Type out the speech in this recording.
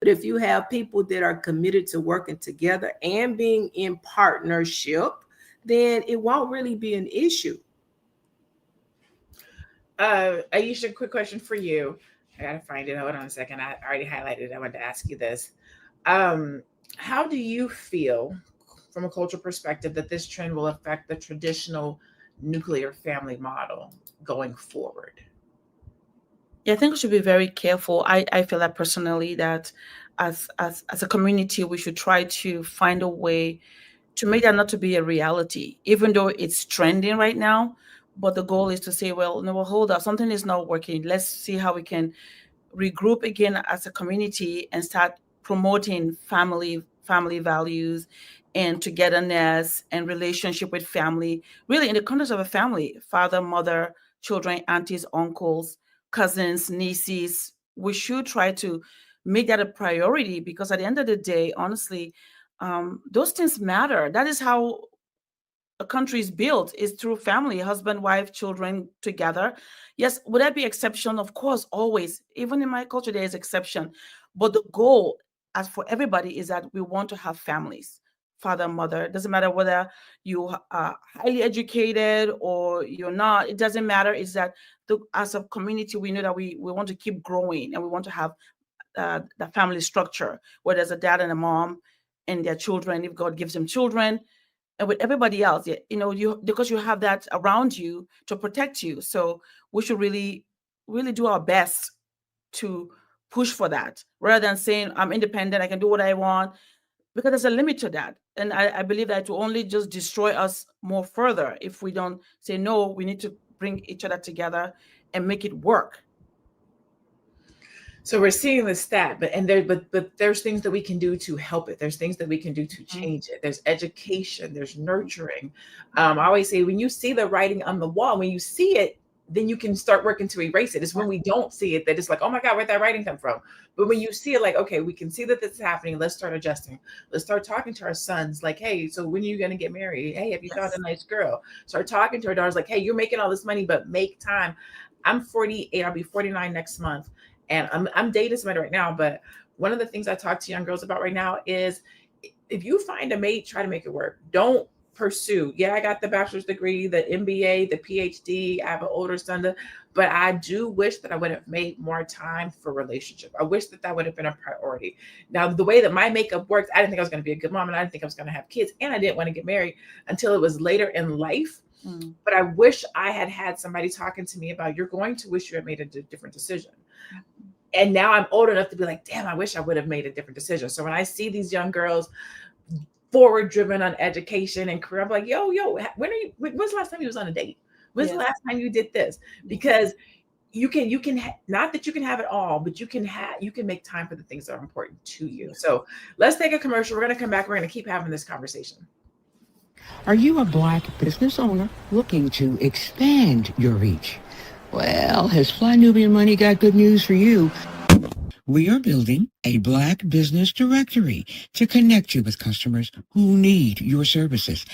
But if you have people that are committed to working together and being in partnership, then it won't really be an issue. Aisha, quick question for you. I gotta find it. Hold on a second. I already highlighted it. I wanted to ask you this. Um, how do you feel, from a cultural perspective, that this trend will affect the traditional nuclear family model going forward? Yeah, I think we should be very careful. I feel that personally that as a community we should try to find a way to make that not to be a reality, even though it's trending right now. But the goal is to say, well, no, well, hold up, something is not working. Let's see how we can regroup again as a community and start promoting family values and togetherness and relationship with family, really in the context of a family, father, mother, children, aunties, uncles, cousins, nieces. We should try to make that a priority, because at the end of the day, honestly, those things matter. That is how a country is built, is through family, husband, wife, children together. Yes, would that be exception? Of course, always. Even in my culture, there is exception. But the goal, as for everybody, is that we want to have families. Father, mother. It doesn't matter whether you are highly educated or you're not. It doesn't matter. It's that as a community, we know that we want to keep growing and we want to have the family structure where there's a dad and a mom and their children, if God gives them children, and with everybody else, you because you have that around you to protect you. So we should really do our best to push for that, rather than saying I'm independent, I can do what I want, because there's a limit to that. And I believe that it will only just destroy us more further if we don't say no. We need to bring each other together and make it work. So we're seeing the stat, but there's things that we can do to help it. There's things that we can do to Mhm. change it. There's education. There's nurturing. I always say, when you see the writing on the wall, when you see it, then you can start working to erase it. It's when we don't see it that it's like, oh my God, where'd that writing come from? But when you see it, like, okay, we can see that this is happening. Let's start adjusting. Let's start talking to our sons. Like, hey, so when are you going to get married? Hey, have you found Yes. a nice girl? Start talking to our daughters. Like, hey, you're making all this money, but make time. I'm 48. I'll be 49 next month, and I'm dating somebody right now. But one of the things I talk to young girls about right now is, if you find a mate, try to make it work. Don't pursue. Yeah, I got the bachelor's degree, the MBA, the PhD. I have an older son, but I do wish that I would have made more time for relationship. I wish that that would have been a priority. Now, the way that my makeup works, I didn't think I was going to be a good mom, and I didn't think I was going to have kids, and I didn't want to get married until it was later in life. Mm. But I wish I had had somebody talking to me about, you're going to wish you had made a different decision. And now I'm old enough to be like, damn, I wish I would have made a different decision. So when I see these young girls forward driven on education and career, I'm like, when's the last time you was on a date? When's the Yes. last time you did this? Yes. Because not that you can have it all, but you can make time for the things that are important to you. Yes. So let's take a commercial. We're going to come back. We're going to keep having this conversation. Are you a Black business owner looking to expand your reach? Well, has Fly Nubian Money got good news for you? We are building a Black business directory to connect you with customers who need your services.